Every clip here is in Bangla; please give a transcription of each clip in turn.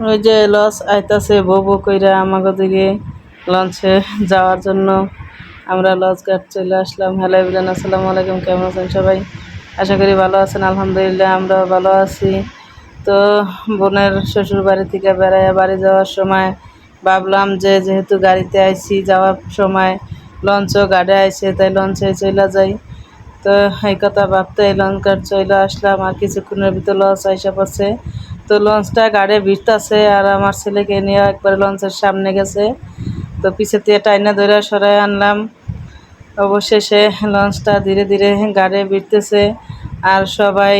ওই যে লঞ্চ আইতাছে বউ বউ কইরা আমাকে দিকে লঞ্চে যাওয়ার জন্য আমরা লঞ্চ ঘাট চলে আসলাম। হ্যালো এভরিওয়ান, আসসালামু আলাইকুম। কেমন আছেন সবাই? আশা করি ভালো আছেন। আলহামদুলিল্লাহ আমরাও ভালো আছি। তো বোনের শ্বশুর বাড়ি থেকে বেড়াইয়া বাড়ি যাওয়ার সময় ভাবলাম যে যেহেতু গাড়িতে আইছি, যাওয়ার সময় লঞ্চও গাড়ি আইছে, তাই লঞ্চে চলে যাই। তো এই কথা ভাবতে লঞ্চ ঘাট চলে আসলাম, আর কিছুক্ষণের ভিতর লঞ্চ আইসা পড়ছে। তো লঞ্চটা গাড়ি ভিড়তাছে, আর আমার ছেলেকে নিয়ে একবারে লঞ্চের সামনে গেছে। তো পিছে দিয়ে টাইনা ধরে সরাই আনলাম। অবশেষে লঞ্চটা ধীরে ধীরে গাড়ি ভিড়তেছে, আর সবাই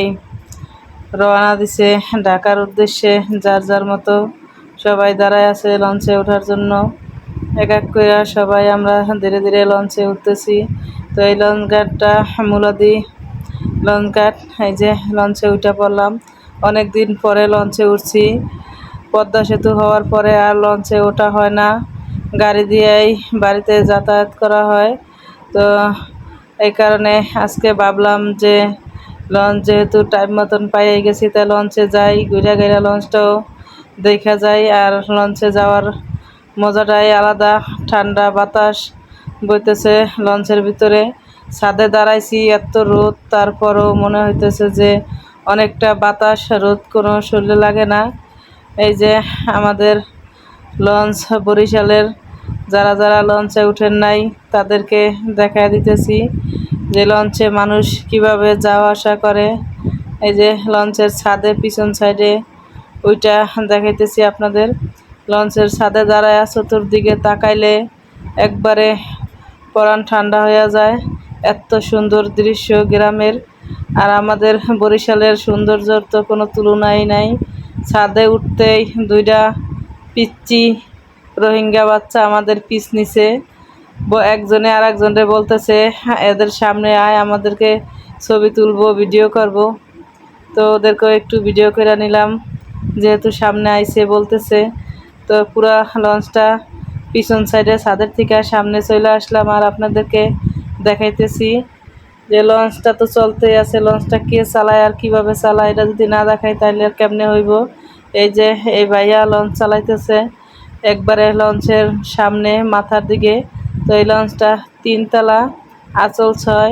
রওনা দিছে ঢাকার উদ্দেশ্যে। যার যার মতো সবাই দাঁড়ায় আছে লঞ্চে ওঠার জন্য। এক এক করে সবাই আমরা ধীরে ধীরে লঞ্চে উঠতেছি। তো এই লঞ্চ ঘাটটা মূলাদি লঞ্চ ঘাট। এই যে লঞ্চে উঠে পড়লাম, অনেক দিন পরে লঞ্চে উঠছি। পদ্মা সেতু হওয়ার পরে আর লঞ্চে ওঠা হয় না, গাড়ি দিয়েই বাড়িতে যাতায়াত করা হয়। তো এই কারণে আজকে ভাবলাম যে লঞ্চ যেহেতু টাইম মতন পাইয়ে গেছি, তাই লঞ্চে যাই, ঘুরে ঘুরে লঞ্চটাও দেখা যায়। আর লঞ্চে যাওয়ার মজাটাই আলাদা। ঠান্ডা বাতাস বইতেছে লঞ্চের ভিতরে। ছাদে দাঁড়াইছি, এত রোদ, তারপরও মনে হইতেছে যে অনেকটা বাতাস, রোদ কোনো শরীরে লাগে না। এই যে আমাদের লঞ্চ বরিশালের, যারা যারা লঞ্চে উঠেন নাই তাদেরকে দেখায় দিতেছি যে লঞ্চে মানুষ কিভাবে যাওয়া আসা করে। এই যে লঞ্চের ছাদে পিছন সাইডে ওইটা দেখাইতেছি আপনাদের। লঞ্চের ছাদে দাঁড়ায় চতুর্দিকে তাকাইলে একবারে পরাণ ঠান্ডা হয়ে যায়। এত সুন্দর দৃশ্য গ্রামের। আর আমাদের বরিশালের সৌন্দর্যর তো কোনো তুলনাই নাই। ছাদে উঠতেই দুইটা পিচ্চি রোহিঙ্গা বাচ্চা আমাদের পিছ নিছে। একজনে আর একজনে বলতেছে, এদের সামনে আয়, আমাদেরকে ছবি তুলবো, ভিডিও করব। তো ওদেরকেও একটু ভিডিও করে নিলাম, যেহেতু সামনে আইছে বলতেছে। তো পুরা লঞ্চটা পিছন সাইডে ছাদের থেকে সামনে চলে আসলাম, আর আপনাদেরকে দেখাইতেছি যে লঞ্চটা তো চলতেই আছে। লঞ্চটা কে চালায় আর কিভাবে চালায়, এটা যদি না দেখাই তাহলে আর কেমনে হইব। এই যে এই ভাইয়া লঞ্চ চালাইতেছে একবারে লঞ্চের সামনে মাথার দিকে। তো এই লঞ্চটা 3 তলা, আঁচল 6।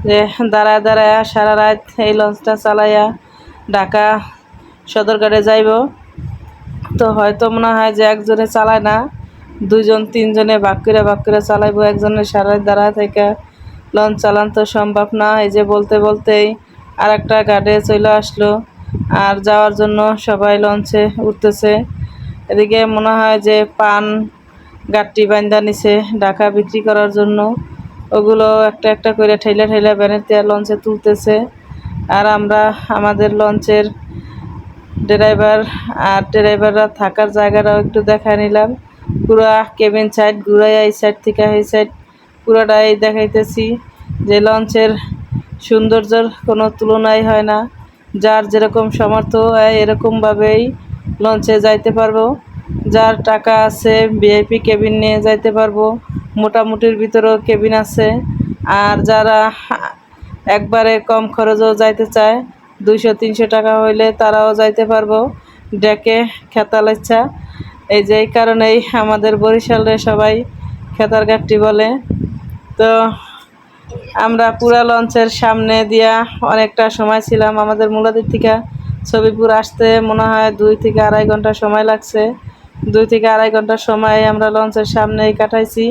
যে দাঁড়ায় দাঁড়ায় সারা রাত এই লঞ্চটা চালাইয়া ঢাকা সদরঘাটে যাইব। তো হয়তো মনে হয় যে একজনে চালায় না, 2-3 জনে ভাগ করে চালাইবো। একজনের সারা রাত দাঁড়ায় থেকে লঞ্চ চালান তো সম্ভব না। এই যে বলতে বলতেই আর একটা ঘাটে চলে আসলো, আর যাওয়ার জন্য সবাই লঞ্চে উঠতেছে। এদিকে মনে হয় যে পান গাঠটি বান্ধা নিছে ঢাকা বিক্রি করার জন্য। ওগুলো একটা একটা করে ঠেলে ঠেলে ভ্যানের দিয়ে লঞ্চে তুলতেছে। আর আমরা আমাদের লঞ্চের ড্রাইভার আর ড্রাইভাররা থাকার জায়গাটাও একটু দেখা নিলাম। পুরা কেবিন সাইড ঘুরাইয়া এই সাইড থেকে এই সাইড পুরোটাই দেখাইতেছি যে লঞ্চের সৌন্দর্যের কোনো তুলনাই হয় না। যার যেরকম সামর্থ্য এরকমভাবেই লঞ্চে যাইতে পারবো। যার টাকা আছে ভিআইপি কেবিন নিয়ে যাইতে পারবো, মোটামুটির ভিতরেও কেবিন আছে। আর যারা একবারে কম খরচেও যাইতে চায়, 200-300 টাকা হইলে তারাও যাইতে পারবো ডেকে খেতাল ইচ্ছা। এই যে এই কারণেই আমাদের বরিশালে সবাই খেতার ঘাটটি বলে। তো আমরা পুরা লঞ্চের সামনে দিয়া অনেকটা সময় ছিলাম। আমাদের মূলাদির থেকে ছবিপুর আসতে মনে হয় 2 থেকে আড়াই ঘন্টা সময় লাগছে। 2 থেকে আড়াই ঘন্টা সময় আমরা লঞ্চের সামনেই কাটাইছি।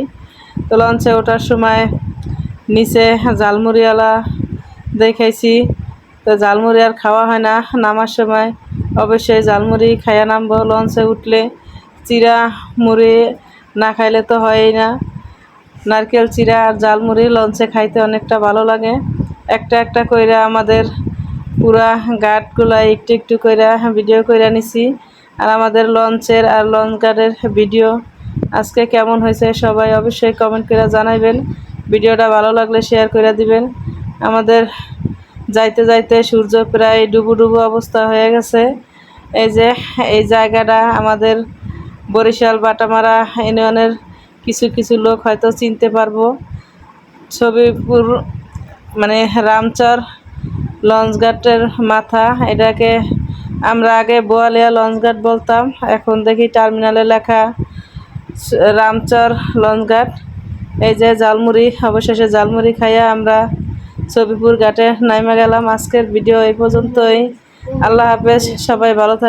তো লঞ্চে ওঠার সময় নিচে ঝালমুড়িওয়ালা দেখাইছি। তো ঝালমুড়ি আর খাওয়া হয় না, নামার সময় অবশ্যই ঝালমুড়ি খাইয়া নামবো। লঞ্চে উঠলে চিরা মুড়ি না খাইলে তো হয়ই না। নারকেল চিরা আর ঝালমুড়ি লঞ্চে খাইতে অনেকটা ভালো লাগে। একটা একটা কইরা আমাদের পুরা ঘাটগুলা একটু একটু কইরা ভিডিও কইরা নিছি। আর আমাদের লঞ্চের আর লঞ্চ ঘাটের ভিডিও আজকে কেমন হয়েছে সবাই অবশ্যই কমেন্ট করে জানাইবেন। ভিডিওটা ভালো লাগলে শেয়ার করে দিবেন। আমাদের যাইতে যাইতে সূর্য প্রায় ডুবু ডুবু অবস্থা হয়ে গেছে। এই যে এই জায়গাটা আমাদের বরিশাল বাটামারা ইউনিয়নের কিছু কিছু লোক হয়তো চিনতে পারবো। ছবিপুর মানে রামচর লঞ্চঘাটের মাথা, এটাকে আমরা আগে বোয়ালিয়া লঞ্চঘাট বলতাম, এখন দেখি টার্মিনালে লেখা রামচর লঞ্চঘাট। এই যে জালমুড়ি, অবশেষে জালমুড়ি খাইয়া আমরা ছবিপুর ঘাটে নাইমা গেলাম। আজকের ভিডিও এই পর্যন্তই। আল্লাহ হাফেজ, সবাই ভালো থাকবেন।